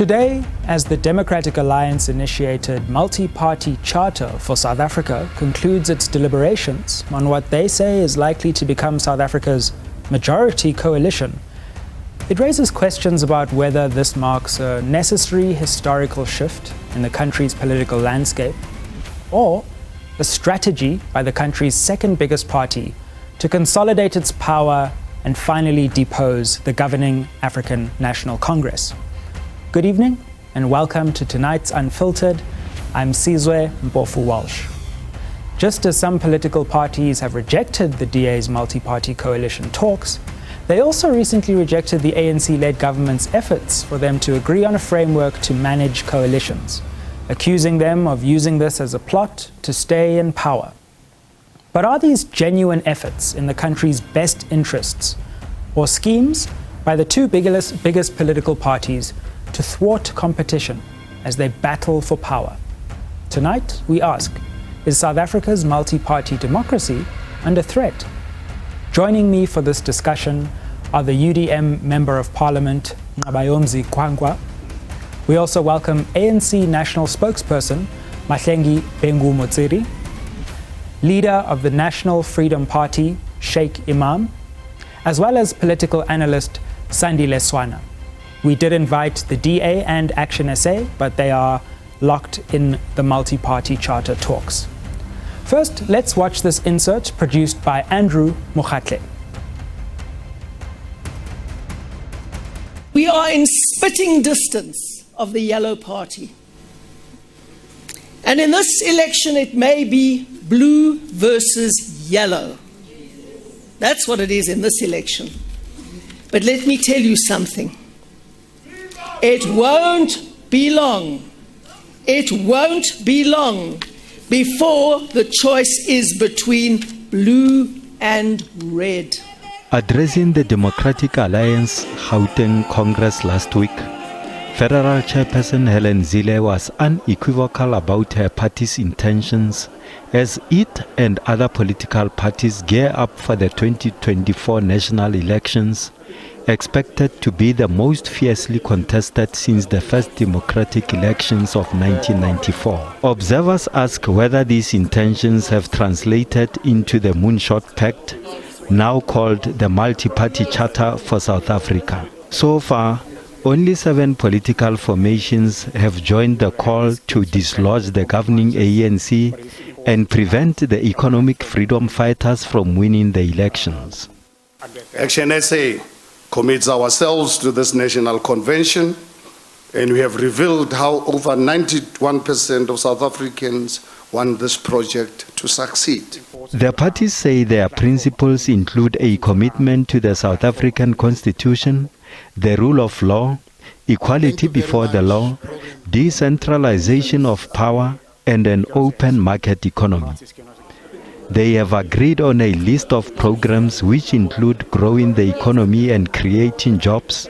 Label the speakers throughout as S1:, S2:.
S1: Today, as the Democratic Alliance-initiated multi-party charter for South Africa concludes its deliberations on what they say is likely to become South Africa's majority coalition, it raises questions about whether this marks a necessary historical shift in the country's political landscape, or a strategy by the country's second biggest party to consolidate its power and finally depose the governing African National Congress. Good evening and welcome to tonight's Unfiltered. I'm Sizwe Mpofu Walsh. Just as some political parties have rejected the DA's multi-party coalition talks, they also recently rejected the ANC-led government's efforts for them to agree on a framework to manage coalitions, accusing them of using this as a plot to stay in power. But are these genuine efforts in the country's best interests, or schemes by the two biggest political parties to thwart competition as they battle for power? Tonight, we ask, is South Africa's multi-party democracy under threat? Joining me for this discussion are the UDM Member of Parliament, Ngabayomzi Kwangwa. We also welcome ANC National Spokesperson, Mahlengi Bengu Motsiri, leader of the National Freedom Party, Sheikh Imam, as well as political analyst, Sandile Swana. We did invite the DA and Action SA, but they are locked in the multi-party charter talks. First, let's watch this insert produced by Andrew Mokhatle.
S2: We are in spitting distance of the yellow party. And in this election, it may be blue versus yellow. That's what it is in this election. But let me tell you something. It won't be long. It won't be long before the choice is between blue and red.
S3: Addressing the Democratic Alliance Gauteng Congress last week, Federal Chairperson Helen Zille was unequivocal about her party's intentions as it and other political parties gear up for the 2024 national elections, expected to be the most fiercely contested since the first democratic elections of 1994. Observers ask whether these intentions have translated into the Moonshot Pact, now called the Multi-Party Charter for South Africa. So far, only 7 political formations have joined the call to dislodge the governing ANC and prevent the economic freedom fighters from winning the elections.
S4: Action SA commits ourselves to this national convention, and we have revealed how over 91% of South Africans want this project to succeed.
S3: The parties say their principles include a commitment to the South African Constitution, the rule of law, equality before the law, decentralization of power, and an open market economy. They have agreed on a list of programs which include growing the economy and creating jobs,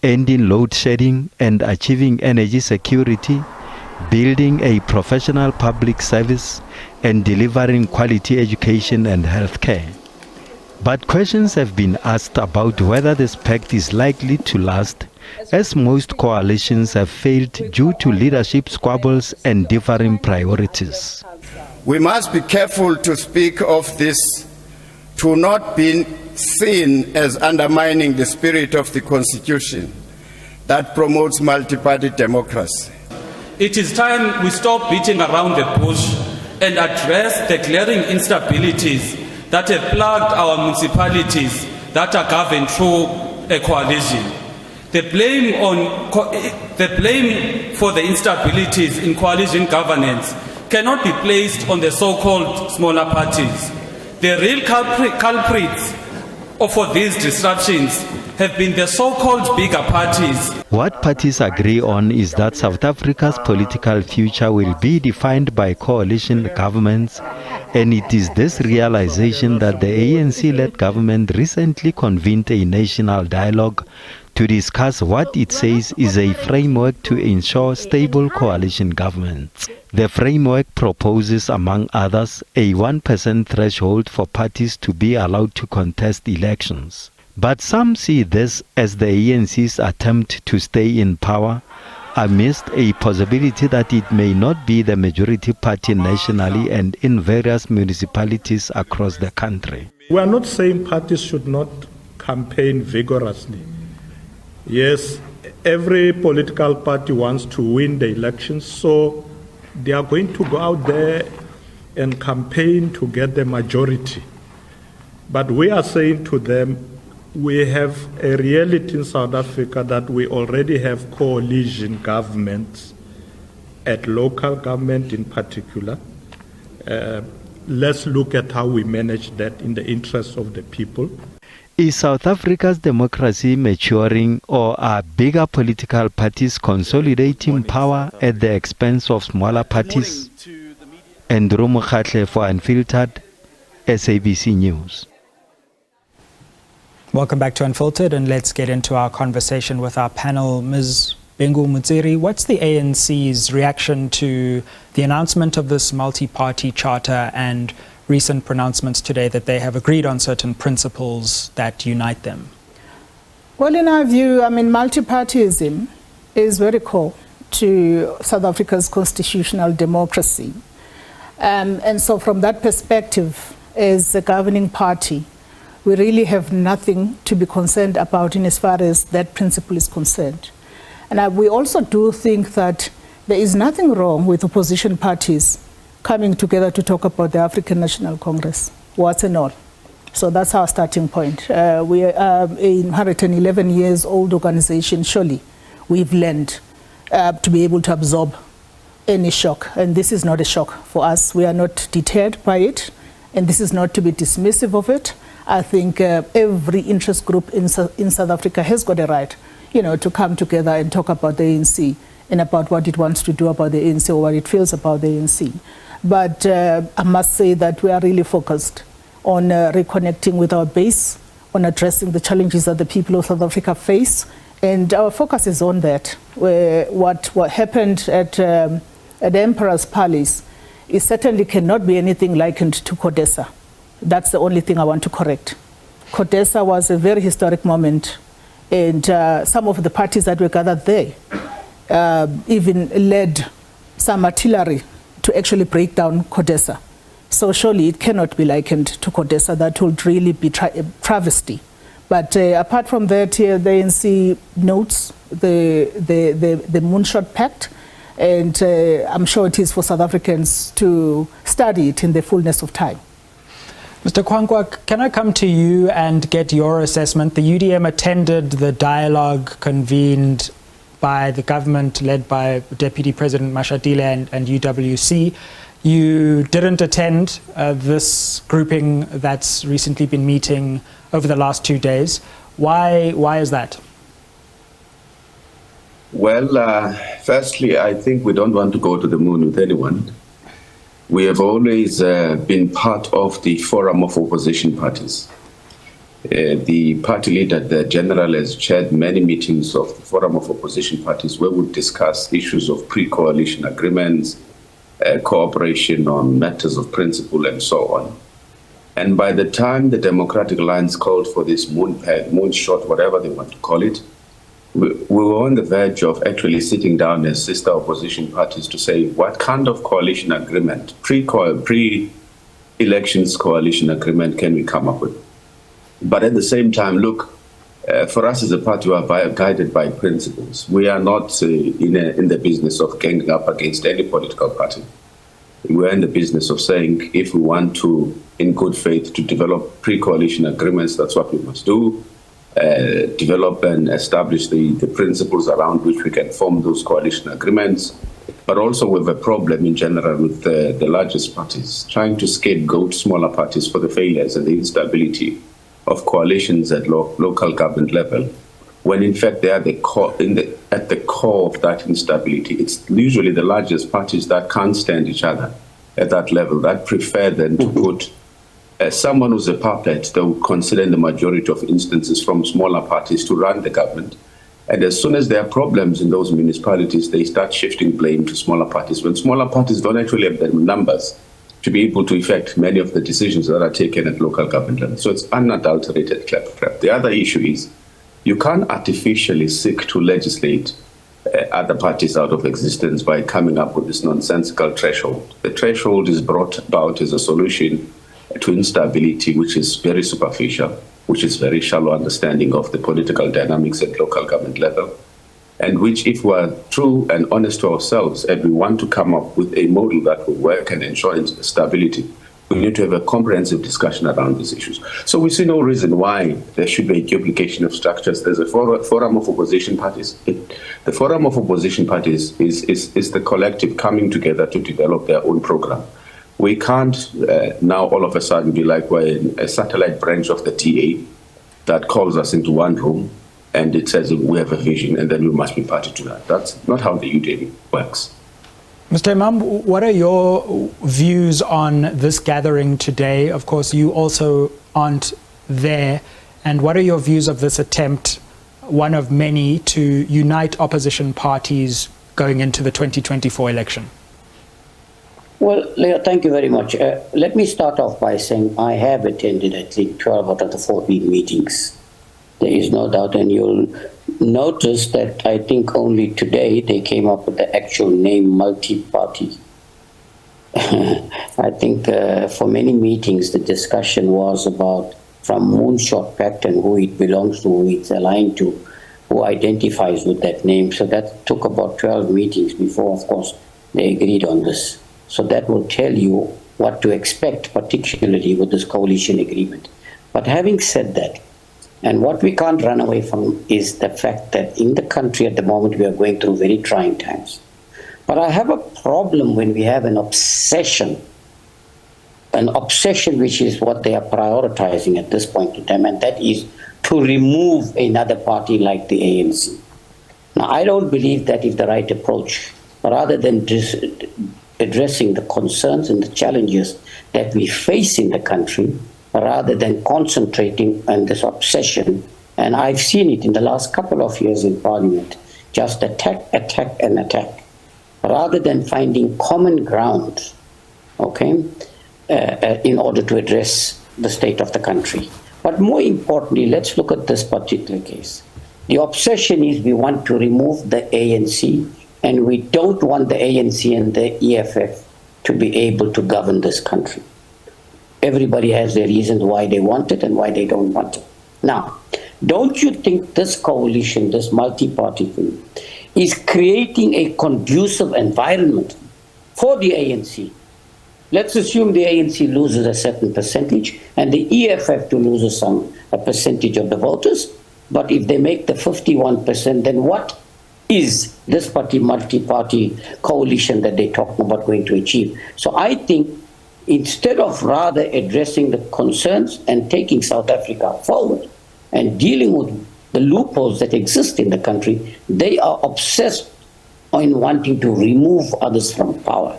S3: ending load shedding and achieving energy security, building a professional public service, and delivering quality education and healthcare. But questions have been asked about whether this pact is likely to last, as most coalitions have failed due to leadership squabbles and differing priorities.
S5: We must be careful to speak of this to not be seen as undermining the spirit of the Constitution that promotes multi-party democracy.
S6: It is time we stop beating around the bush and address the glaring instabilities that have plagued our municipalities that are governed through a coalition. The blame for the instabilities in coalition governance cannot be placed on the so-called smaller parties. The real culprits for these disruptions have been the so-called bigger parties.
S3: What parties agree on is that South Africa's political future will be defined by coalition governments, and it is this realization that the ANC-led government recently convened a national dialogue to discuss what it says is a framework to ensure stable coalition governments. The framework proposes, among others, a 1% threshold for parties to be allowed to contest elections. But some see this as the ANC's attempt to stay in power, amidst a possibility that it may not be the majority party nationally and in various municipalities across the country.
S7: We are not saying parties should not campaign vigorously. Yes, every political party wants to win the elections, so they are going to go out there and campaign to get the majority. But we are saying to them, we have a reality in South Africa that we already have coalition governments, at local government in particular. Let's look at how we manage that in the interest of the people.
S3: Is South Africa's democracy maturing, or are bigger political parties consolidating power at the expense of smaller parties? Andrew Mokhatle for Unfiltered, SABC News.
S1: Welcome back to Unfiltered, and let's get into our conversation with our panel. Ms. Bengu Mutsiri, what's the ANC's reaction to the announcement of this multi-party charter and recent pronouncements today that they have agreed on certain principles that unite them?
S8: Well, in our view, multipartyism is very core to South Africa's constitutional democracy. And so from that perspective, as a governing party, we really have nothing to be concerned about in as far as that principle is concerned. And we also do think that there is nothing wrong with opposition parties coming together to talk about the African National Congress, what's and all. So that's our starting point. We are a 111 years old organization. Surely we've learned to be able to absorb any shock. And this is not a shock for us. We are not deterred by it. And this is not to be dismissive of it. I think every interest group in South Africa has got a right, to come together and talk about the ANC and about what it wants to do about the ANC or what it feels about the ANC. But I must say that we are really focused on reconnecting with our base, on addressing the challenges that the people of South Africa face. And our focus is on that. What happened at the Emperor's Palace, it certainly cannot be anything likened to CODESA. That's the only thing I want to correct. CODESA was a very historic moment, and some of the parties that were gathered there even led some artillery to actually break down CODESA. So surely it cannot be likened to CODESA. That would really be travesty. But apart from that, the ANC notes the Moonshot Pact, and I'm sure it is for South Africans to study it in the fullness of time.
S1: Mr. Kwankwa, can I come to you and get your assessment? The UDM attended the dialogue convened by the government led by Deputy President Mashatile and UWC. You didn't attend this grouping that's recently been meeting over the last 2 days. Why is that?
S9: Well, firstly, I think we don't want to go to the moon with anyone. We have always been part of the forum of opposition parties. The party leader, the general, has chaired many meetings of the forum of opposition parties where we discuss issues of pre-coalition agreements, cooperation on matters of principle, and so on. And by the time the Democratic Alliance called for this moonshot, whatever they want to call it, we were on the verge of actually sitting down as sister opposition parties to say what kind of coalition agreement, pre-elections coalition agreement can we come up with. But at the same time, look, for us as a party, we are guided by principles. We are not in the business of ganging up against any political party. We are in the business of saying if we want to, in good faith, to develop pre-coalition agreements, that's what we must do. Develop and establish the principles around which we can form those coalition agreements, but also with a problem in general with the largest parties, trying to scapegoat smaller parties for the failures and the instability of coalitions at local government level, when in fact they are at the core of that instability. It's usually the largest parties that can't stand each other at that level, that prefer then to put someone who's a puppet, they will consider in the majority of instances from smaller parties to run the government. And as soon as there are problems in those municipalities, they start shifting blame to smaller parties, when smaller parties don't actually have the numbers to be able to effect many of the decisions that are taken at local government level. So it's unadulterated claptrap. The other issue is you can't artificially seek to legislate other parties out of existence by coming up with this nonsensical threshold. The threshold is brought about as a solution to instability, which is very superficial, which is very shallow understanding of the political dynamics at local government level, and which, if we are true and honest to ourselves and we want to come up with a model that will work and ensure stability, we need to have a comprehensive discussion around these issues. So we see no reason why there should be a duplication of structures. There's a forum of opposition parties. The forum of opposition parties is the collective coming together to develop their own program. We can't now all of a sudden be like we're a satellite branch of the TA that calls us into one room and it says we have a vision and then we must be party to that. That's not how the UDM works.
S1: Mr. Imam, what are your views on this gathering today? Of course, you also aren't there. And what are your views of this attempt, one of many, to unite opposition parties going into the 2024 election?
S10: Well, Leo, thank you very much. Let me start off by saying I have attended, I think, 12 out of the 14 meetings. There is no doubt, and you'll notice that I think only today they came up with the actual name multi-party. I think for many meetings the discussion was about from Moonshot Pact and who it belongs to, who it's aligned to, who identifies with that name. So that took about 12 meetings before, of course, they agreed on this. So that will tell you what to expect, particularly with this coalition agreement. But having said that, and what we can't run away from is the fact that in the country at the moment we are going through very trying times. But I have a problem when we have an obsession which is what they are prioritizing at this point in time, and that is to remove another party like the ANC. Now, I don't believe that is the right approach. Rather than addressing the concerns and the challenges that we face in the country, rather than concentrating on this obsession, and I've seen it in the last couple of years in Parliament, just attack, and attack, rather than finding common ground, okay, in order to address the state of the country. But more importantly, let's look at this particular case. The obsession is we want to remove the ANC, and we don't want the ANC and the EFF to be able to govern this country. Everybody has their reasons why they want it and why they don't want it. Now, don't you think this coalition, this multi-party thing, is creating a conducive environment for the ANC? Let's assume the ANC loses a certain percentage and the EFF to loses a percentage of the voters. But if they make the 51%, then what is this multi-party coalition that they're talking about going to achieve? So I think instead of rather addressing the concerns and taking South Africa forward and dealing with the loopholes that exist in the country, they are obsessed in wanting to remove others from power.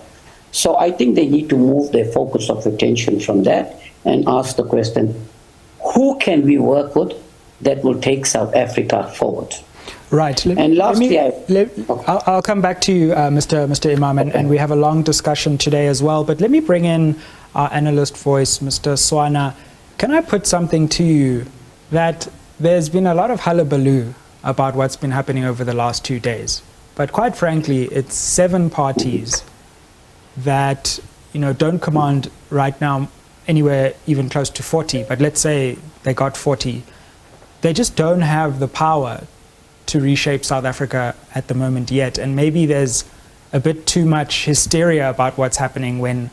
S10: So I think they need to move their focus of attention from that and ask the question, who can we work with that will take South Africa forward?
S1: Right.
S10: And lastly,
S1: I'll come back to you, Mr. Imam, and we have a long discussion today as well. But let me bring in our analyst voice, Mr. Swana. Can I put something to you that there's been a lot of hullabaloo about what's been happening over the last 2 days. But quite frankly, it's 7 parties that, don't command right now anywhere even close to 40. But let's say they got 40. They just don't have the power to reshape South Africa at the moment yet. And maybe there's a bit too much hysteria about what's happening when,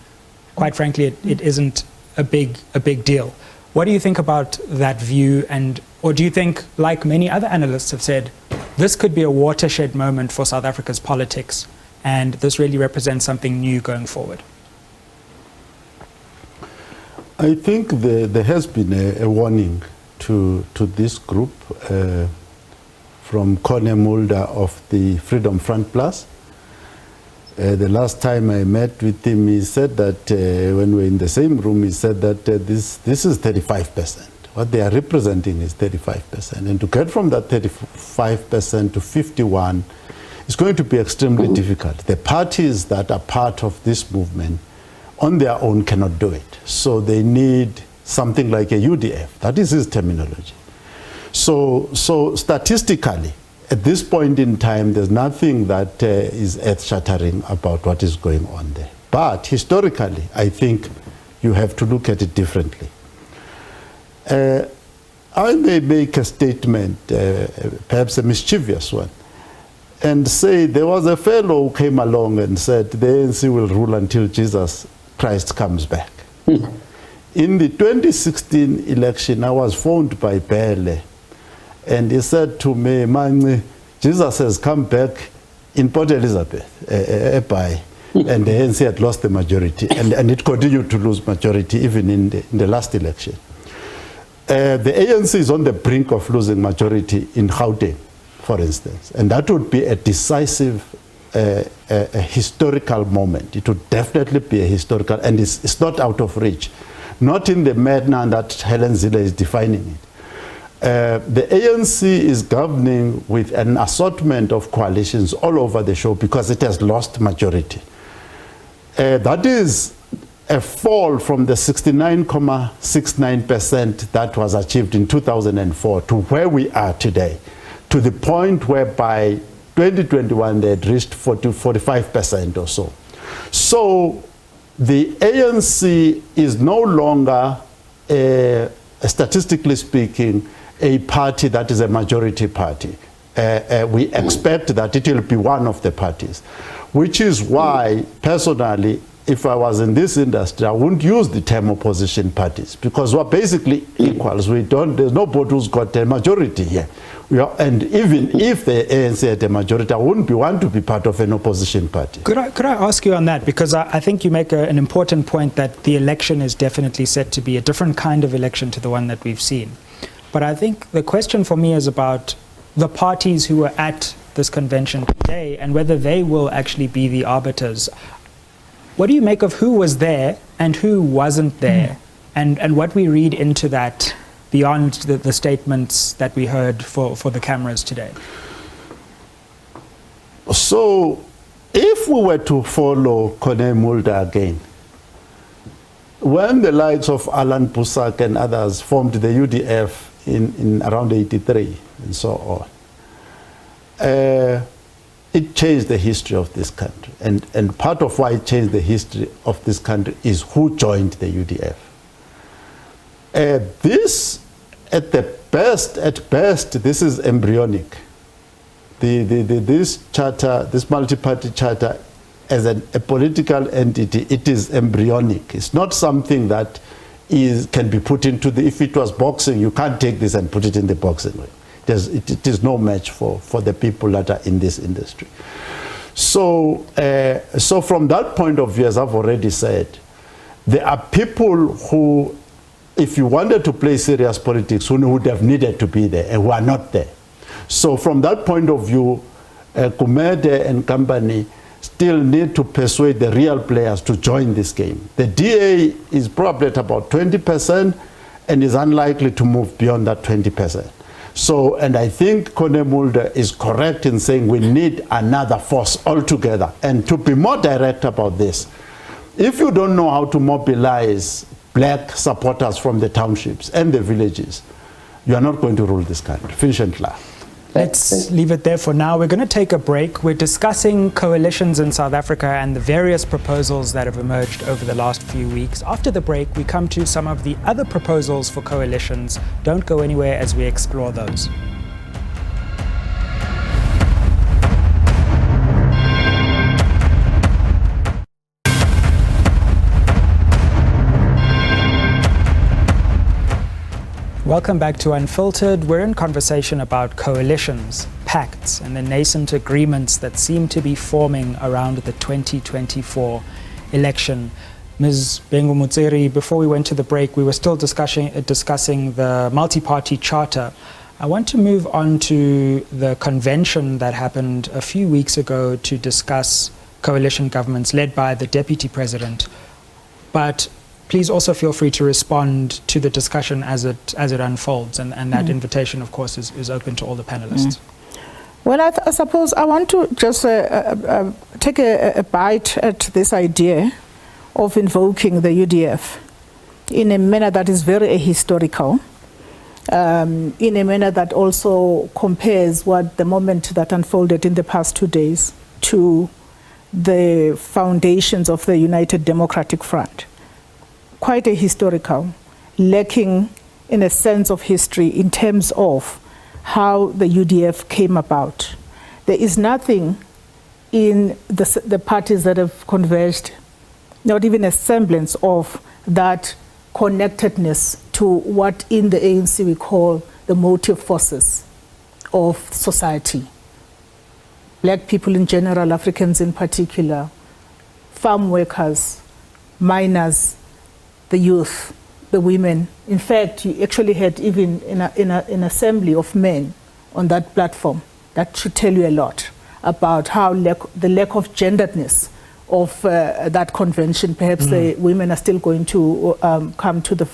S1: quite frankly, it isn't a big deal. What do you think about that view? Or do you think, like many other analysts have said, this could be a watershed moment for South Africa's politics, and this really represents something new going forward?
S11: I think there has been a warning to this group from Conor Mulder of the Freedom Front Plus. The last time I met with him, he said that when we were in the same room, he said that this is 35%. What they are representing is 35%. And to get from that 35% to 51% is going to be extremely difficult. The parties that are part of this movement on their own cannot do it. So they need something like a UDF. That is his terminology. So statistically, at this point in time, there's nothing that is earth-shattering about what is going on there. But historically, I think you have to look at it differently. I may make a statement, perhaps a mischievous one, and say there was a fellow who came along and said the ANC will rule until Jesus Christ comes back. In the 2016 election, I was phoned by Bele, and he said to me, "Man, Jesus has come back in Port Elizabeth, Epai." And the ANC had lost the majority, and it continued to lose majority even in the last election. The ANC is on the brink of losing majority in Gauteng, for instance, and that would be a decisive, a historical moment. It would definitely be a historical, and it's not out of reach, not in the manner that Helen Zille is defining it. The ANC is governing with an assortment of coalitions all over the show because it has lost majority. That is a fall from the 69.69% that was achieved in 2004 to where we are today, to the point where by 2021 they had reached 45% or so. So the ANC is no longer, statistically speaking, a party that is a majority party. We expect that it will be one of the parties, which is why, personally, if I was in this industry, I wouldn't use the term opposition parties because we're basically equals. There's nobody who's got a majority here. And even if the ANC had a majority, I wouldn't want to be part of an opposition party.
S1: Could I ask you on that? Because I think you make an important point that the election is definitely set to be a different kind of election to the one that we've seen. But I think the question for me is about the parties who were at this convention today and whether they will actually be the arbiters. What do you make of who was there and who wasn't there, and what we read into that beyond the statements that we heard for the cameras today?
S11: So, if we were to follow Corne Mulder again, when the likes of Alan Pusak and others formed the UDF in around 83 and so on, it changed the history of this country. And part of why it changed the history of this country is who joined the UDF. This, at best, this is embryonic. This charter, this multi-party charter, as a political entity, it is embryonic. It's not something that can be put into if it was boxing, you can't take this and put it in the boxing ring. It is no match for the people that are in this industry. So, so from that point of view, as I've already said, there are people who, if you wanted to play serious politics, who would have needed to be there and who are not there. So from that point of view, Kumede and company still need to persuade the real players to join this game. The DA is probably at about 20% and is unlikely to move beyond that 20%. So, and I think Corne Mulder is correct in saying we need another force altogether. And to be more direct about this, if you don't know how to mobilize black supporters from the townships and the villages, you are not going to rule this country. Finish and laugh.
S1: Let's leave it there for now. We're going to take a break. We're discussing coalitions in South Africa and the various proposals that have emerged over the last few weeks. After the break, we come to some of the other proposals for coalitions. Don't go anywhere as we explore those. Welcome back to Unfiltered. We're in conversation about coalitions, pacts, and the nascent agreements that seem to be forming around the 2024 election. Ms. Bengu Mutsiri, before we went to the break, we were still discussing the multi-party charter. I want to move on to the convention that happened a few weeks ago to discuss coalition governments led by the Deputy President. But please also feel free to respond to the discussion as it unfolds, and that invitation, of course, is open to all the panelists.
S8: Well, I suppose I want to just take a bite at this idea of invoking the UDF in a manner that is very ahistorical. in a manner that also compares what the moment that unfolded in the past 2 days to the foundations of the United Democratic Front. Quite a historical, lacking in a sense of history in terms of how the UDF came about. There is nothing in the parties that have converged, not even a semblance of that connectedness to what in the ANC we call the motive forces of society. Black people in general, Africans in particular, farm workers, miners, the youth, the women. In fact, you actually had even an assembly of men on that platform. That should tell you a lot about how the lack of genderedness of that convention. Perhaps the women are still going to come to the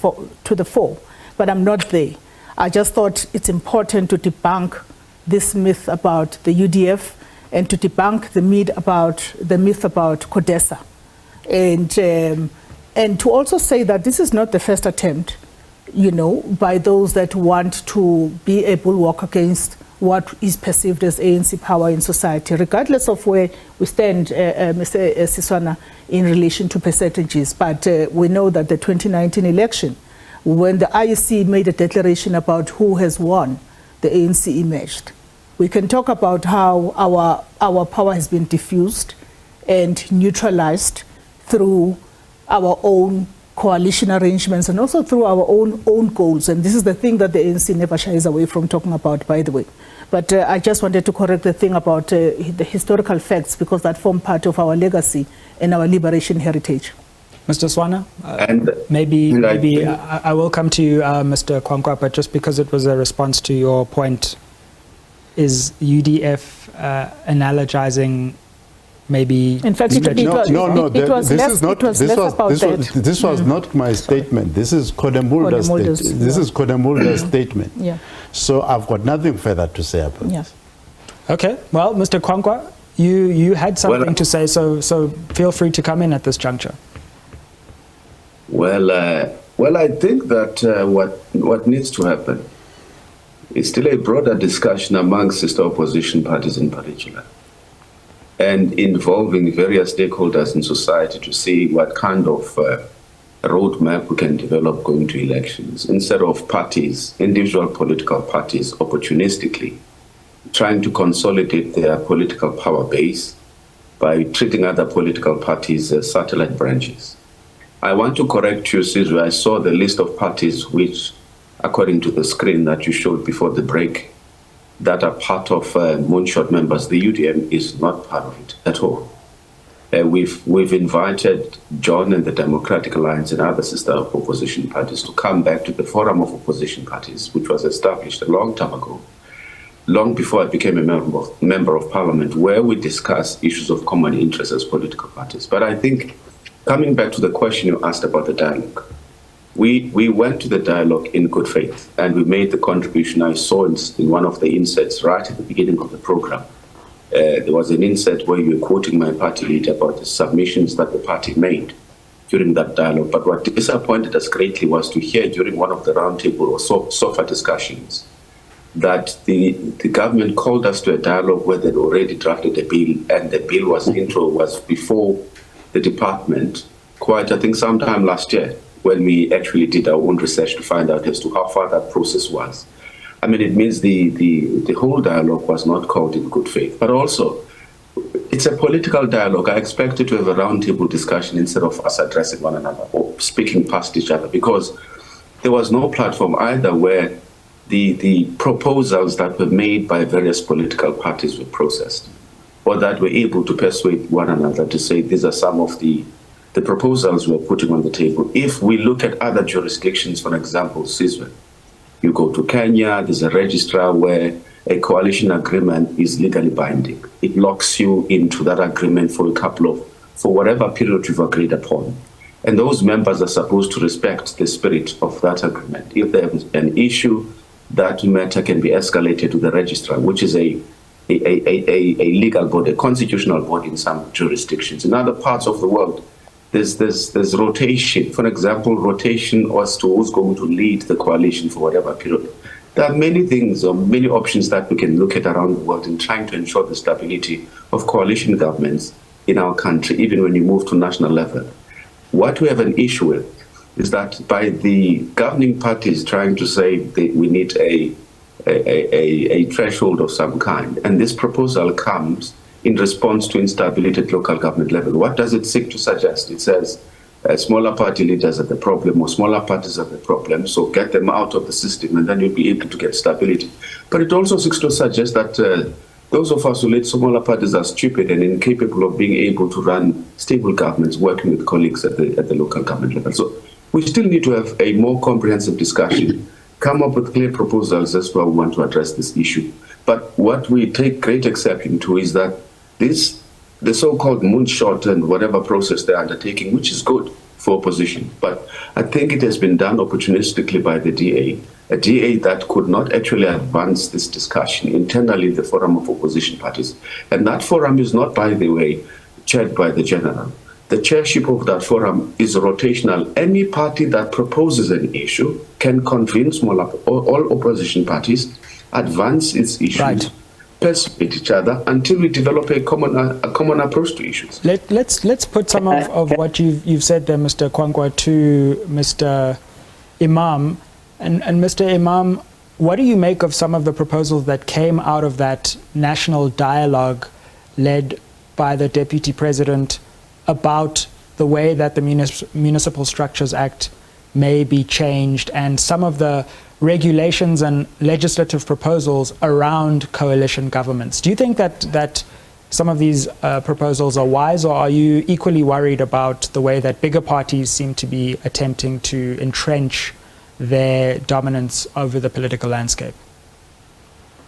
S8: fore, but I'm not there. I just thought it's important to debunk this myth about the UDF and to debunk the myth about CODESA, and to also say that this is not the first attempt, by those that want to be a bulwark against what is perceived as ANC power in society, regardless of where we stand, Mr. Siswana, in relation to percentages. But we know that the 2019 election, when the IEC made a declaration about who has won, the ANC emerged. We can talk about how our power has been diffused and neutralized through our own coalition arrangements and also through our own goals. And this is the thing that the ANC never shies away from talking about, by the way. But I just wanted to correct the thing about the historical facts, because that form part of our legacy and our liberation heritage.
S1: Mr. Swana, maybe I will come to you, Mr. Kwankwa, but just because it was a response to your point, is UDF analogizing maybe...
S8: In fact, this
S11: was not my statement. This is Kodemulda's statement. This is Kodemulda's statement.
S8: Yeah.
S11: So I've got nothing further to say about this.
S1: Okay. Well, Mr. Kwankwa, you had something to say, so feel free to come in at this juncture.
S9: Well, I think that what needs to happen is still a broader discussion amongst sister opposition parties in particular, and involving various stakeholders in society to see what kind of roadmap we can develop going to elections, instead of parties, individual political parties, opportunistically trying to consolidate their political power base by treating other political parties as satellite branches. I want to correct you, Sizwe. I saw the list of parties which, according to the screen that you showed before the break, that are part of Moonshot members. The UDM is not part of it at all. We've invited John and the Democratic Alliance and other sister opposition parties to come back to the Forum of Opposition Parties, which was established a long time ago, long before I became a member of Parliament, where we discuss issues of common interest as political parties. But I think, coming back to the question you asked about the dialogue, we went to the dialogue in good faith, and we made the contribution. I saw in one of the inserts right at the beginning of the program. There was an insert where you were quoting my party leader about the submissions that the party made during that dialogue. But what disappointed us greatly was to hear during one of the roundtable or sofa discussions that the government called us to a dialogue where they'd already drafted a bill, and the bill was before the department, I think sometime last year, when we actually did our own research to find out as to how far that process was. I mean, it means the whole dialogue was not called in good faith. But also, it's a political dialogue. I expected to have a roundtable discussion instead of us addressing one another or speaking past each other, because there was no platform either where the proposals that were made by various political parties were processed, or that were able to persuade one another to say these are some of the proposals we're putting on the table. If we look at other jurisdictions, for example, Sizwe, you go to Kenya, there's a registrar where a coalition agreement is legally binding. It locks you into that agreement for whatever period you've agreed upon. And those members are supposed to respect the spirit of that agreement. If there's an issue, that matter can be escalated to the registrar, which is a legal body, a constitutional body in some jurisdictions. In other parts of the world, there's rotation. For example, rotation as to who's going to lead the coalition for whatever period. There are many things or many options that we can look at around the world in trying to ensure the stability of coalition governments in our country, even when you move to national level. What we have an issue with is that by the governing parties trying to say that we need a threshold of some kind, and this proposal comes in response to instability at local government level. What does it seek to suggest? It says smaller party leaders are the problem, or smaller parties are the problem, so get them out of the system and then you'll be able to get stability. But it also seeks to suggest that those of us who lead smaller parties are stupid and incapable of being able to run stable governments working with colleagues at the local government level. So we still need to have a more comprehensive discussion, come up with clear proposals as to how we want to address this issue. But what we take great exception to is that the so-called moonshot and whatever process they're undertaking, which is good for opposition, but I think it has been done opportunistically by the DA, a DA that could not actually advance this discussion internally in the forum of opposition parties. And that forum is not, by the way, chaired by the general. The chairship of that forum is rotational. Any party that proposes an issue can convince all opposition parties, advance its issues, right, persuade each other until we develop a common approach to issues.
S1: Let's put some of what you've said there, Mr. Kwankwa, to Mr. Imam. And Mr. Imam, what do you make of some of the proposals that came out of that national dialogue led by the Deputy President about the way that the Municipal Structures Act may be changed, and some of the regulations and legislative proposals around coalition governments? Do you think that some of these proposals are wise, or are you equally worried about the way that bigger parties seem to be attempting to entrench their dominance over the political landscape?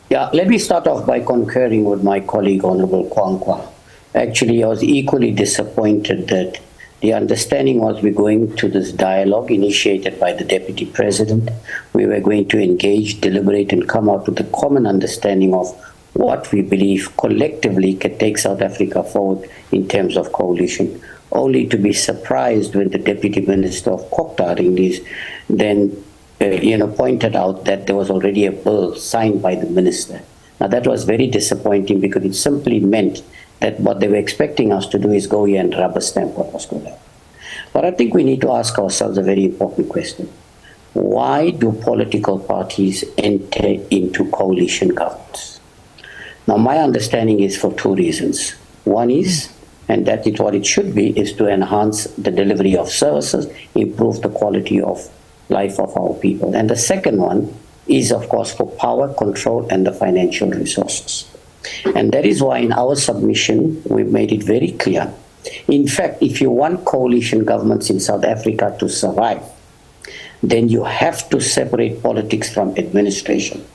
S10: Yeah, let me start off by concurring with my colleague, Honorable Kwankwa. Actually, I was equally disappointed that the understanding was we're going to this dialogue initiated by the Deputy President. We were going to engage, deliberate, and come out with a common understanding of what we believe collectively can take South Africa forward in terms of coalition, only to be surprised when the Deputy Minister of Kokta then pointed out that there was already a bill signed by the Minister. Now that was very disappointing, because it simply meant that what they were expecting us to do is go here and rubber stamp what was going on. But I think we need to ask ourselves a very important question. Why do political parties enter into coalition governments? Now, my understanding is for two reasons. One is, and that is what it should be, is to enhance the delivery of services, improve the quality of life of our people. And the second one is, of course, for power, control, and the financial resources. And that is why in our submission, we've made it very clear. In fact, if you want coalition governments in South Africa to survive, then you have to separate politics from administration.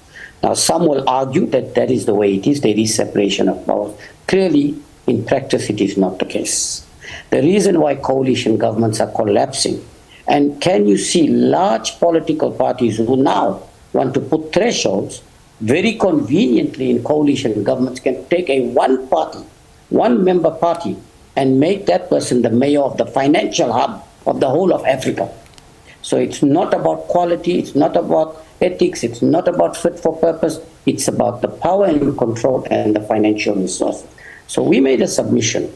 S10: Now, some will argue that that is the way it is. There is separation of powers. Clearly, in practice, it is not the case. The reason why coalition governments are collapsing, and can you see large political parties who now want to put thresholds very conveniently in coalition governments, can take a one-member party, and make that person the mayor of the financial hub of the whole of Africa. So it's not about quality, it's not about ethics, it's not about fit for purpose, it's about the power and control and the financial resources. So we made a submission.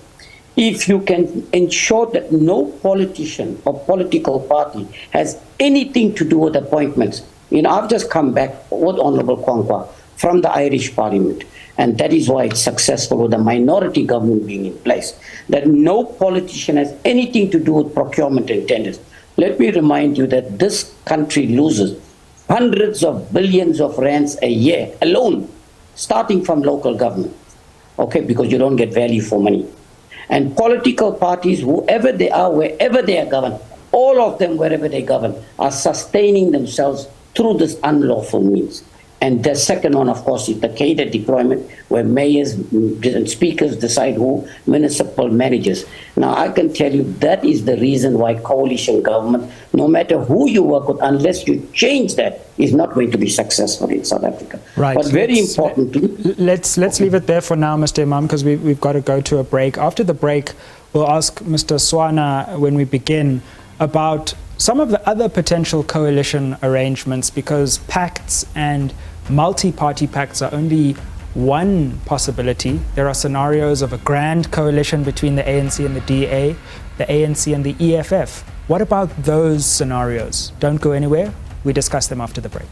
S10: If you can ensure that no politician or political party has anything to do with appointments. I've just come back with Honorable Kwankwa from the Irish Parliament, and that is why it's successful with the minority government being in place, that no politician has anything to do with procurement and tenders. Let me remind you that this country loses hundreds of billions of rands a year alone, starting from local government, because you don't get value for money. And political parties, whoever they are, wherever they are governed, all of them, wherever they govern, are sustaining themselves through this unlawful means. And the second one, of course, is the cadre deployment, where mayors and speakers decide who municipal managers. Now, I can tell you that is the reason why coalition government, no matter who you work with, unless you change that, is not going to be successful in South Africa.
S1: Right.
S10: But very importantly...
S1: Let's leave it there for now, Mr. Imam, because we've got to go to a break. After the break, we'll ask Mr. Swana, when we begin, about some of the other potential coalition arrangements, because pacts and multi-party pacts are only one possibility. There are scenarios of a grand coalition between the ANC and the DA, the ANC and the EFF. What about those scenarios? Don't go anywhere. We discuss them after the break.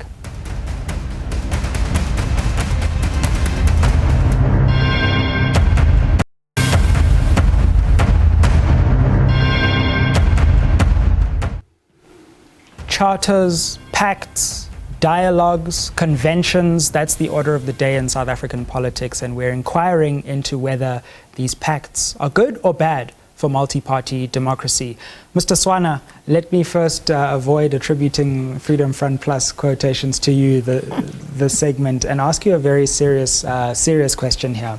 S1: Charters, pacts, dialogues, conventions, that's the order of the day in South African politics, and we're inquiring into whether these pacts are good or bad for multi-party democracy. Mr. Swana, let me first avoid attributing Freedom Front Plus quotations to you, the segment, and ask you a very serious question here.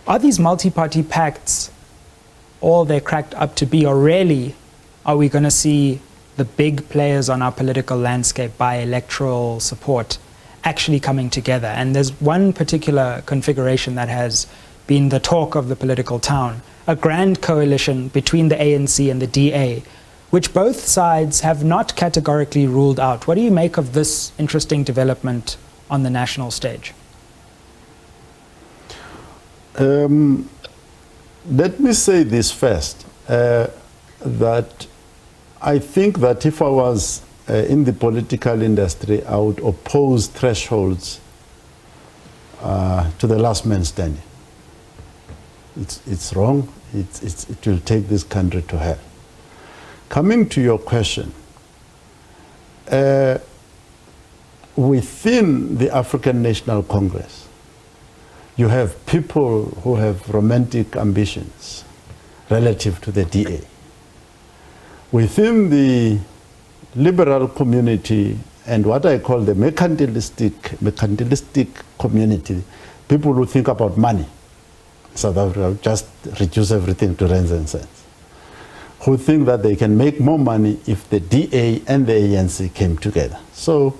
S1: Are these multi-party pacts all they're cracked up to be, or really are we going to see the big players on our political landscape by electoral support actually coming together? And there's one particular configuration that has been the talk of the political town, a grand coalition between the ANC and the DA, which both sides have not categorically ruled out. What do you make of this interesting development on the national stage?
S11: Let me say this first, that I think that if I was in the political industry, I would oppose thresholds to the last man standing. It's wrong. It will take this country to hell. Coming to your question, within the African National Congress, you have people who have romantic ambitions relative to the DA. Within the liberal community and what I call the mercantilistic community, people who think about money, South Africa, just reduce everything to rands and cents, who think that they can make more money if the DA and the ANC came together. So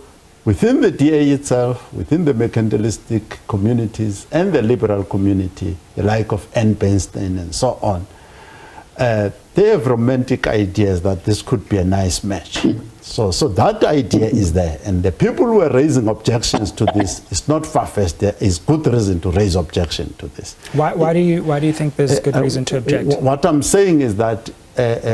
S11: within the DA itself, within the mercantilistic communities and the liberal community, the like of Ann Bernstein and so on, they have romantic ideas that this could be a nice match. So that idea is there, and the people who are raising objections to this is not far-fetched. There is good reason to raise objection to this.
S1: Why do you think there's good reason to object?
S11: What I'm saying is that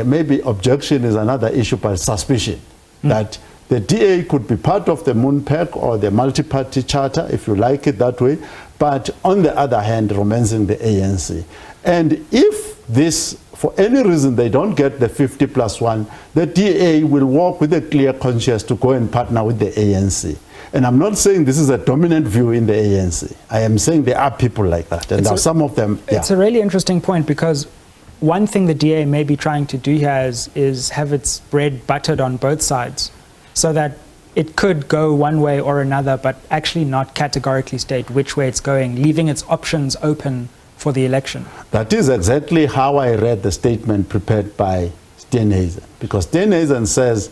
S11: maybe objection is another issue, but suspicion that the DA could be part of the Moon Pact or the multi-party charter, if you like it that way, but on the other hand, romancing the ANC. And if this, for any reason, they don't get the 50+1, the DA will walk with a clear conscience to go and partner with the ANC. And I'm not saying this is a dominant view in the ANC. I am saying there are people like that, and there are some of them. Yeah.
S1: It's a really interesting point, because one thing the DA may be trying to do here is have its bread buttered on both sides, so that it could go one way or another, but actually not categorically state which way it's going, leaving its options open for the election.
S11: That is exactly how I read the statement prepared by Steenhuisen, because Steenhuisen says,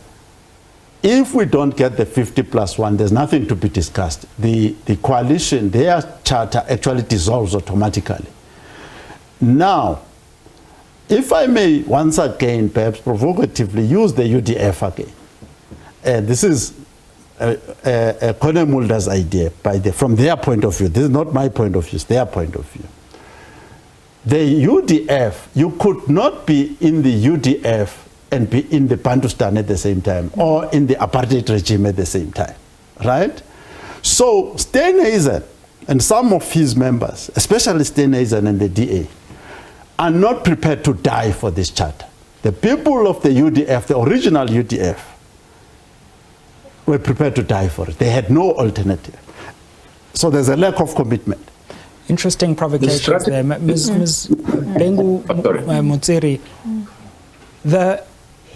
S11: if we don't get the 50+1, there's nothing to be discussed. The coalition, their charter actually dissolves automatically. Now, if I may once again, perhaps provocatively, use the UDF again. This is Conor Mulder's idea from their point of view. This is not my point of view, it's their point of view. The UDF, you could not be in the UDF and be in the Bantustan at the same time, or in the apartheid regime at the same time, right? So Steenhuisen and some of his members, especially Steenhuisen and the DA, are not prepared to die for this charter. The people of the UDF, the original UDF, were prepared to die for it. They had no alternative. So there's a lack of commitment.
S1: Interesting provocations there. Ms. Bengu Mutsiri, the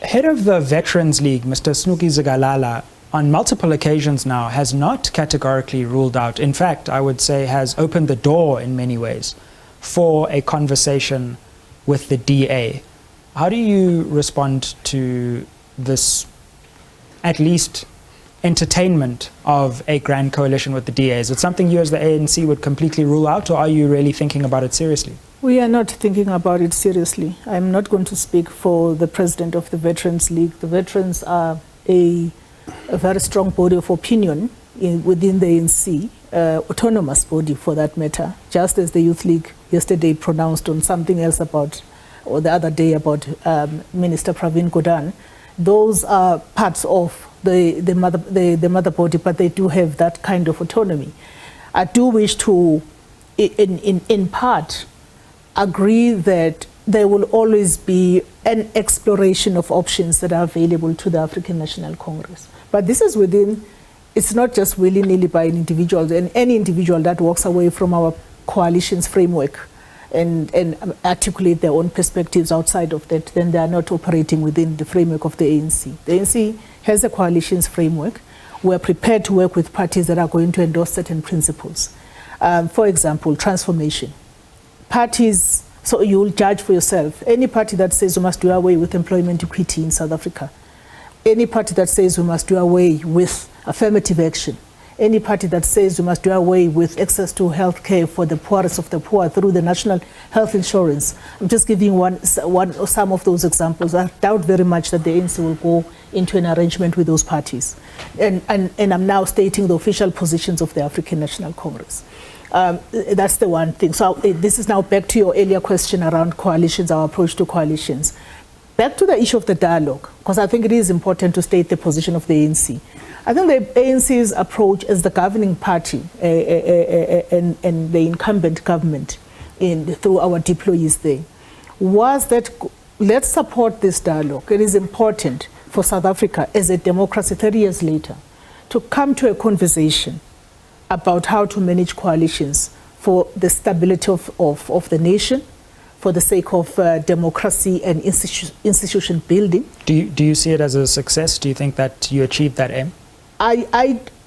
S1: head of the Veterans League, Mr. Snuki Zigalala, on multiple occasions now, has not categorically ruled out, in fact, I would say has opened the door in many ways for a conversation with the DA. How do you respond to this, at least, entertainment of a grand coalition with the DA? Is it something you as the ANC would completely rule out, or are you really thinking about it seriously?
S8: We are not thinking about it seriously. I'm not going to speak for the president of the Veterans League. The veterans are a very strong body of opinion within the ANC, autonomous body for that matter, just as the Youth League yesterday pronounced on something else about, or the other day about Minister Pravin Gordhan. Those are parts of the mother body, but they do have that kind of autonomy. I do wish to, in part, agree that there will always be an exploration of options that are available to the African National Congress. But this is within, it's not just willy-nilly by an individual, and any individual that walks away from our coalition's framework and articulate their own perspectives outside of that, then they are not operating within the framework of the ANC. The ANC has a coalition's framework. We are prepared to work with parties that are going to endorse certain principles. For example, transformation. Parties, so you'll judge for yourself. Any party that says we must do away with employment equity in South Africa, any party that says we must do away with affirmative action, any party that says we must do away with access to health care for the poorest of the poor through the national health insurance. I'm just giving some of those examples. I doubt very much that the ANC will go into an arrangement with those parties. And I'm now stating the official positions of the African National Congress. That's the one thing. So this is now back to your earlier question around coalitions, our approach to coalitions. Back to the issue of the dialogue, because I think it is important to state the position of the ANC. I think the ANC's approach as the governing party and the incumbent government through our deployees there was that let's support this dialogue. It is important for South Africa as a democracy 30 years later to come to a conversation about how to manage coalitions for the stability of the nation, for the sake of democracy and institution building.
S1: Do you see it as a success? Do you think that you achieved that aim?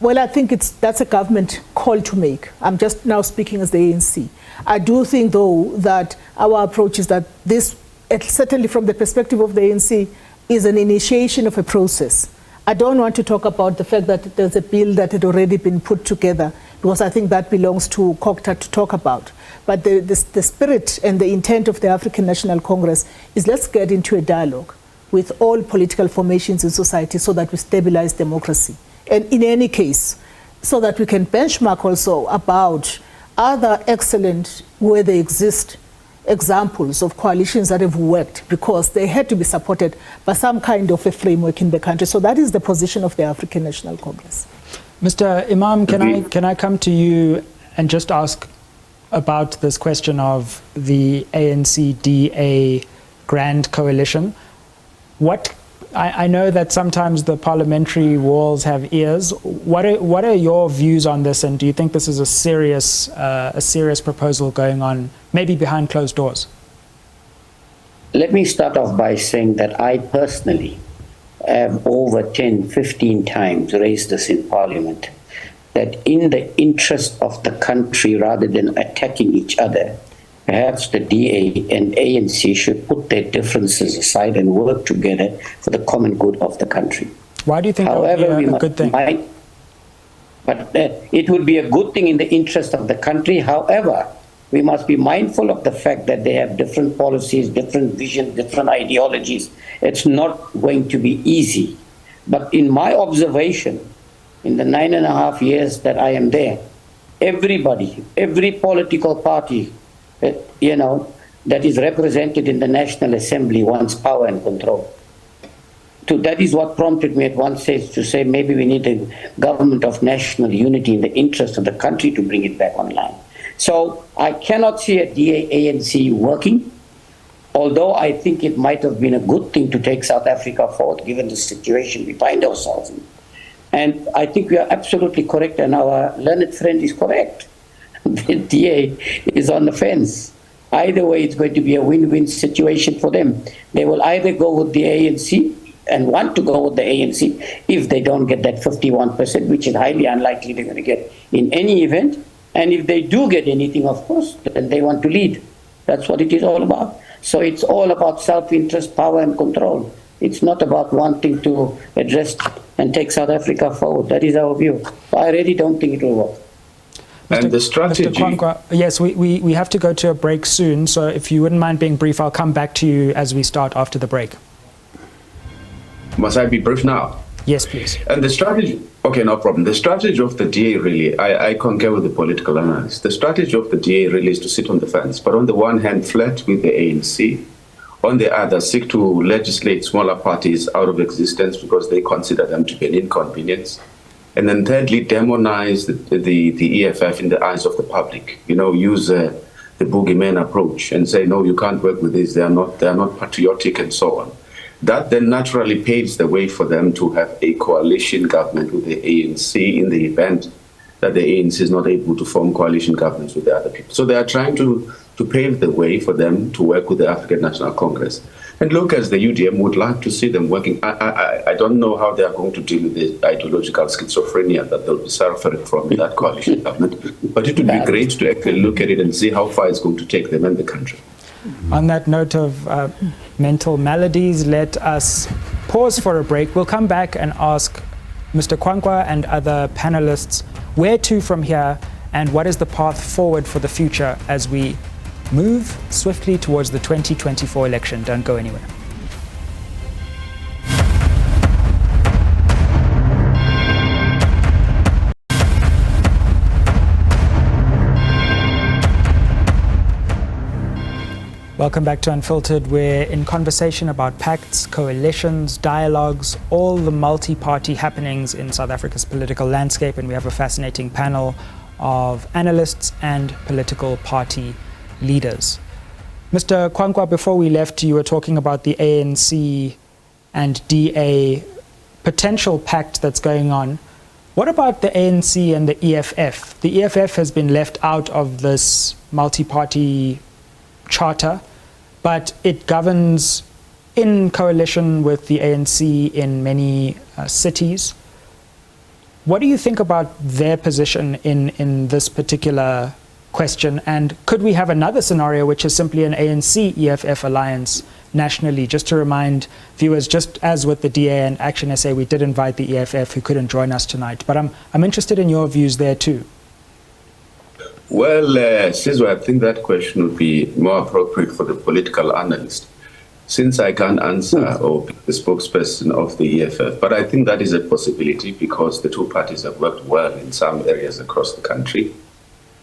S8: Well, I think that's a government call to make. I'm just now speaking as the ANC. I do think, though, that our approach is that this, certainly from the perspective of the ANC, is an initiation of a process. I don't want to talk about the fact that there's a bill that had already been put together, because I think that belongs to COGTA to talk about. But the spirit and the intent of the African National Congress is let's get into a dialogue with all political formations in society so that we stabilize democracy. And in any case, so that we can benchmark also about other excellent, where they exist, examples of coalitions that have worked because they had to be supported by some kind of a framework in the country. So that is the position of the African National Congress.
S1: Mr. Imam, can I come to you and just ask about this question of the ANC-DA grand coalition? I know that sometimes the parliamentary walls have ears. What are your views on this, and do you think this is a serious proposal going on, maybe behind closed doors?
S10: Let me start off by saying that I personally have over 10, 15 times raised this in Parliament, that in the interest of the country, rather than attacking each other, perhaps the DA and ANC should put their differences aside and work together for the common good of the country.
S1: Why do you think that would be a good thing?
S10: It would be a good thing in the interest of the country. However, we must be mindful of the fact that they have different policies, different visions, different ideologies. It's not going to be easy. But in my observation, in the 9.5 years that I am there, everybody, every political party, that is represented in the National Assembly wants power and control. That is what prompted me at one stage to say maybe we need a government of national unity in the interest of the country to bring it back online. So I cannot see a DA-ANC working, although I think it might have been a good thing to take South Africa forward given the situation we find ourselves in. And I think we are absolutely correct, and our learned friend is correct. The DA is on the fence. Either way, it's going to be a win-win situation for them. They will either go with the ANC and want to go with the ANC if they don't get that 51%, which is highly unlikely they're going to get in any event. And if they do get anything, of course, then they want to lead. That's what it is all about. So it's all about self-interest, power and control. It's not about wanting to address and take South Africa forward. That is our view. I really don't think it will work.
S9: And the strategy...
S1: Mr. Kwankwa, yes, we have to go to a break soon, so if you wouldn't mind being brief, I'll come back to you as we start after the break.
S9: Must I be brief now?
S1: Yes, please.
S9: And the strategy... Okay, no problem. The strategy of the DA really, I concur with the political analyst. The strategy of the DA really is to sit on the fence, but on the one hand, flirt with the ANC. On the other, seek to legislate smaller parties out of existence because they consider them to be an inconvenience. And then thirdly, demonize the EFF in the eyes of the public. You know, use the boogeyman approach and say, no, you can't work with this. They are not patriotic and so on. That then naturally paves the way for them to have a coalition government with the ANC in the event that the ANC is not able to form coalition governments with the other people. So they are trying to pave the way for them to work with the African National Congress. And look, as the UDM would like to see them working. I don't know how they are going to deal with the ideological schizophrenia that they'll be suffering from in that coalition government. But it would be great to actually look at it and see how far it's going to take them and the country.
S1: On that note of mental maladies, let us pause for a break. We'll come back and ask Mr. Kwankwa and other panelists where to from here and what is the path forward for the future as we move swiftly towards the 2024 election. Don't go anywhere. Welcome back to Unfiltered. We're in conversation about pacts, coalitions, dialogues, all the multi-party happenings in South Africa's political landscape, and we have a fascinating panel of analysts and political party leaders. Mr. Kwankwa, before we left, you were talking about the ANC and DA potential pact that's going on. What about the ANC and the EFF? The EFF has been left out of this multi-party charter, but it governs in coalition with the ANC in many cities. What do you think about their position in this particular question? And could we have another scenario which is simply an ANC-EFF alliance nationally? Just to remind viewers, just as with the DA and Action SA, we did invite the EFF who couldn't join us tonight. But I'm interested in your views there too.
S9: Well, Sizwe, I think that question would be more appropriate for the political analyst, since I can't answer or be the spokesperson of the EFF. But I think that is a possibility because the two parties have worked well in some areas across the country.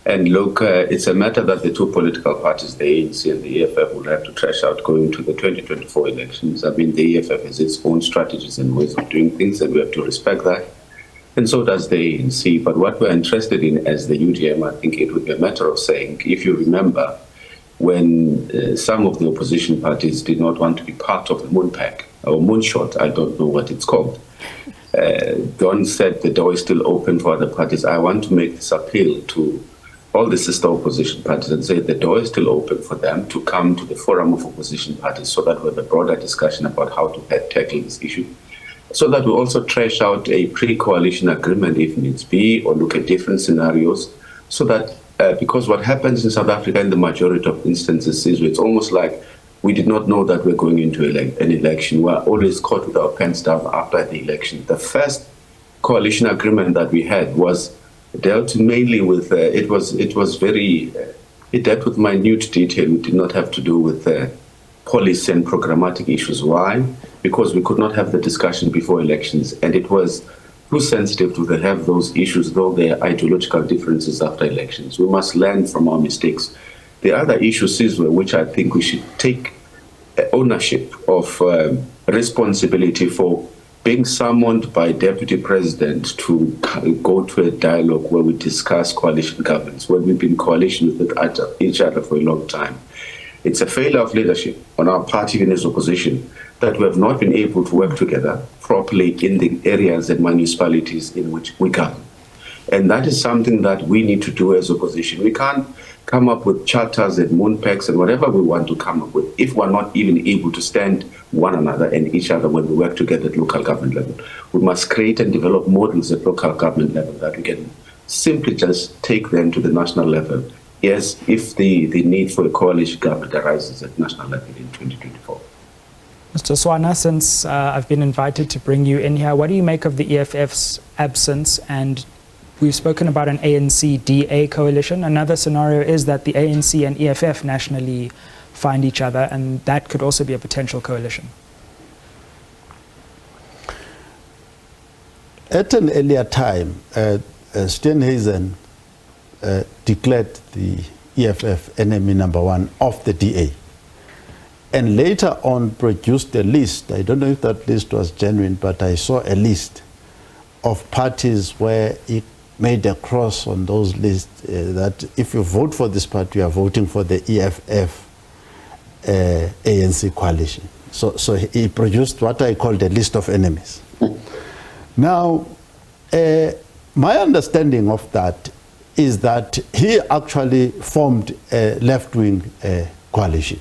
S9: And look, it's a matter that the two political parties, the ANC and the EFF, will have to trash out going to the 2024 elections. I mean, the EFF has its own strategies and ways of doing things, and we have to respect that. And so does the ANC. But what we're interested in as the UDM, I think it would be a matter of saying, if you remember, when some of the opposition parties did not want to be part of the Moonpack, or Moonshot, I don't know what it's called, Don said the door is still open for other parties. I want to make this appeal to all the sister opposition parties and say the door is still open for them to come to the forum of opposition parties so that we have a broader discussion about how to tackle this issue, so that we also trash out a pre-coalition agreement if needs be, or look at different scenarios, so that because what happens in South Africa in the majority of instances is it's almost like we did not know that we're going into an election. We're always caught with our pants down after the election. The first coalition agreement that we had was dealt mainly with, it dealt with minute detail. It did not have to do with policy and programmatic issues. Why? Because we could not have the discussion before elections, and it was too sensitive to have those issues, though there are ideological differences after elections. We must learn from our mistakes. The other issue is which I think we should take ownership of responsibility for being summoned by Deputy President to go to a dialogue where we discuss coalition governance, where we've been in coalition with each other for a long time. It's a failure of leadership on our party and its opposition that we have not been able to work together properly in the areas and municipalities in which we govern. And that is something that we need to do as opposition. We can't come up with charters and moon packs and whatever we want to come up with if we're not even able to stand one another and each other when we work together at local government level. We must create and develop models at local government level that we can simply just take them to the national level. Yes, if the need for a coalition government arises at national level in 2024.
S1: Mr. Swana, since I've been invited to bring you in here, what do you make of the EFF's absence? And we've spoken about an ANC-DA coalition. Another scenario is that the ANC and EFF nationally find each other, and that could also be a potential coalition.
S11: At an earlier time, Steenhuisen declared the EFF enemy number one of the DA, and later on produced a list. I don't know if that list was genuine, but I saw a list of parties where it made a cross on those lists that if you vote for this party, you are voting for the EFF ANC coalition. So he produced what I call the list of enemies. Now, my understanding of that is that he actually formed a left-wing coalition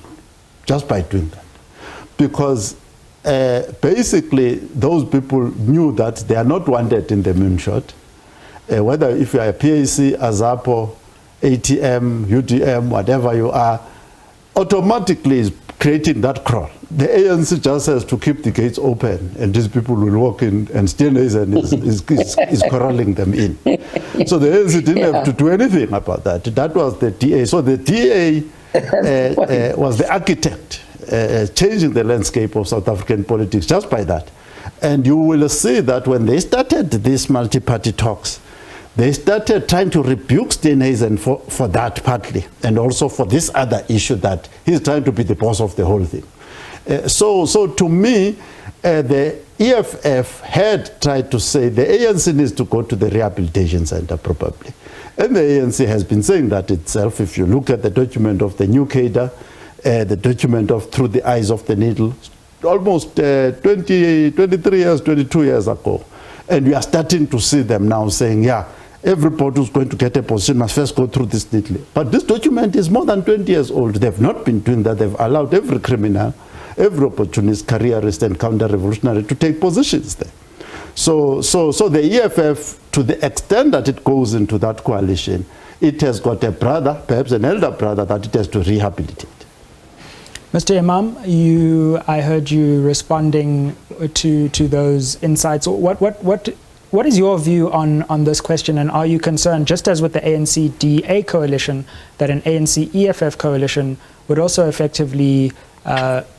S11: just by doing that. Because basically those people knew that they are not wanted in the moonshot. Whether if you are a PAC, AZAPO, ATM, UDM, whatever you are, automatically is creating that crawl. The ANC just has to keep the gates open, and these people will walk in, and Steenhuisen is corralling them in. So the ANC didn't have to do anything about that. That was the DA. So the DA was the architect, changing the landscape of South African politics just by that. And you will see that when they started these multi-party talks, they started trying to rebuke Steenhuisen for that partly, and also for this other issue that he's trying to be the boss of the whole thing. So to me, the EFF had tried to say the ANC needs to go to the rehabilitation center probably. And the ANC has been saying that itself. If you look at the document of the new cadre, the document of Through the Eyes of the Needle, almost 23 years, 22 years ago. And we are starting to see them now saying, yeah, everybody who's going to get a position must first go through this neatly. But this document is more than 20 years old. They've not been doing that. They've allowed every criminal, every opportunist, careerist, and counter-revolutionary to take positions there. So the EFF, to the extent that it goes into that coalition, it has got a brother, perhaps an elder brother, that it has to rehabilitate.
S1: Mr. Imam, I heard you responding to those insights. What is your view on this question, and are you concerned, just as with the ANC-DA coalition, that an ANC-EFF coalition would also effectively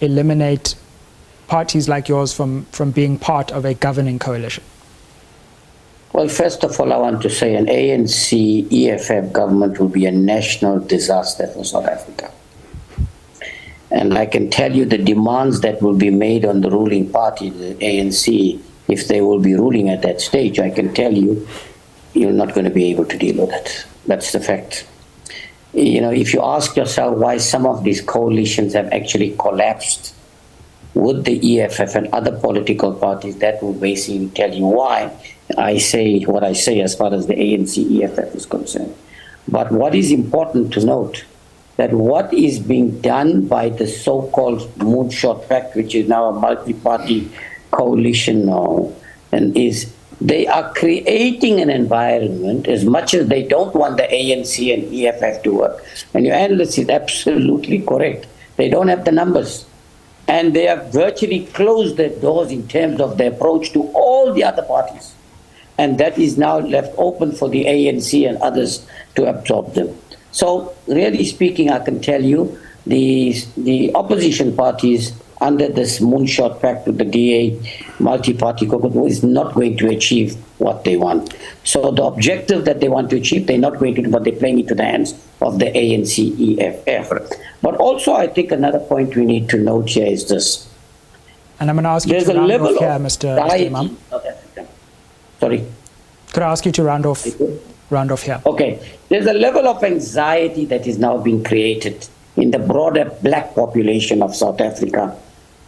S1: eliminate parties like yours from being part of a governing coalition?
S10: Well, first of all, I want to say an ANC-EFF government will be a national disaster for South Africa. And I can tell you the demands that will be made on the ruling party, the ANC, if they will be ruling at that stage, I can tell you, you're not going to be able to deal with it. That's the fact. You know, if you ask yourself why some of these coalitions have actually collapsed with the EFF and other political parties, that will basically tell you why I say what I say as far as the ANC-EFF is concerned. But what is important to note, that what is being done by the so-called Moonshot Pact, which is now a multi-party coalition now, and is they are creating an environment, as much as they don't want the ANC and EFF to work. And your analyst is absolutely correct. They don't have the numbers. And they have virtually closed their doors in terms of their approach to all the other parties. And that is now left open for the ANC and others to absorb them. So, really speaking, I can tell you, the opposition parties under this Moonshot Pact with the DA multi-party coalition is not going to achieve what they want. So the objective that they want to achieve, they're not going to do, but they're playing into the hands of the ANC-EFF. But also, I think another point we need to note here is this.
S1: And I'm going to ask you to round off here, Mr. Imam.
S10: Sorry?
S1: Could I ask you to round off here?
S10: Okay. There's a level of anxiety that is now being created in the broader black population of South Africa,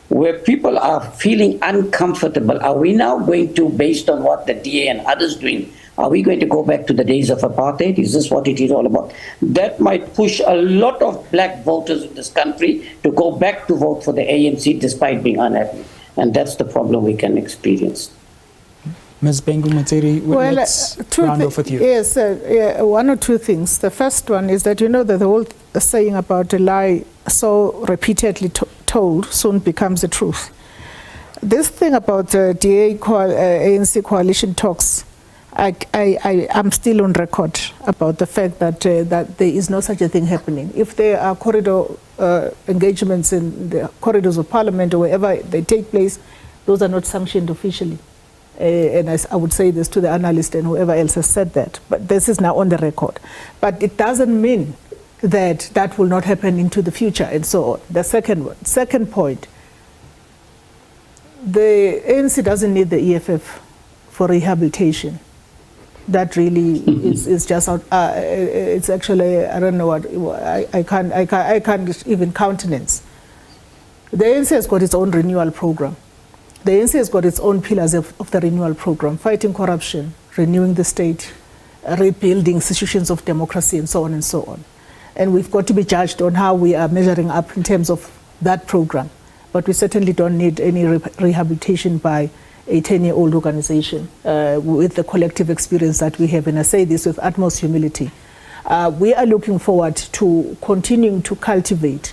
S10: where people are feeling uncomfortable. Are we now going to, based on what the DA and others doing, Are we going to go back to the days of apartheid? Is this what it is all about? That might push a lot of black voters in this country to go back to vote for the ANC despite being unhappy. And that's the problem we can experience.
S1: Ms. Bengu Mutsiri, let's round off with you.
S8: Yes, one or two things. The first one is that you know that the whole saying about a lie so repeatedly told soon becomes the truth. This thing about ANC coalition talks, I'm still on record about the fact that that there is no such a thing happening. If there are corridor engagements in the corridors of Parliament or wherever they take place, those are not sanctioned officially. And I would say this to the analyst and whoever else has said that. But this is now on the record. But it doesn't mean that that will not happen into the future and so on. The second point, the ANC doesn't need the EFF for rehabilitation. That really is just it's actually, I don't know what, I can't even countenance. The ANC has got its own renewal program. The ANC has got its own pillars of the renewal program: fighting corruption, renewing the state, rebuilding institutions of democracy, and so on and so on. And we've got to be judged on how we are measuring up in terms of that program. But we certainly don't need any rehabilitation by a 10-year-old organization with the collective experience that we have. And I say this with utmost humility. We are looking forward to continuing to cultivate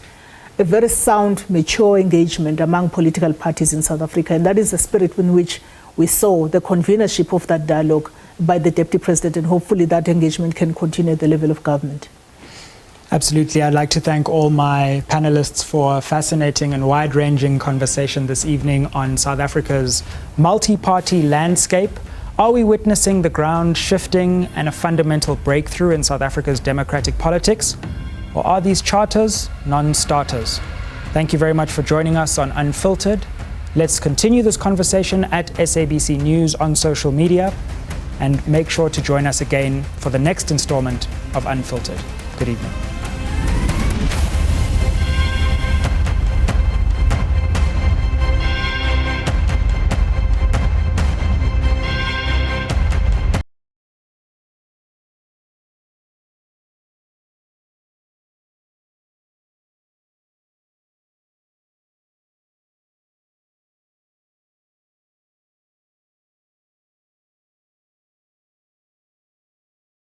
S8: a very sound, mature engagement among political parties in South Africa. And that is the spirit in which we saw the convenership of that dialogue by the Deputy President, and hopefully that engagement can continue at the level of government.
S1: Absolutely. I'd like to thank all my panelists for a fascinating and wide-ranging conversation this evening on South Africa's multi-party landscape. Are we witnessing the ground shifting and a fundamental breakthrough in South Africa's democratic politics? Or are these charters non-starters? Thank you very much for joining us on Unfiltered. Let's continue this conversation at SABC News on social media, and make sure to join us again for the next installment of Unfiltered. Good evening.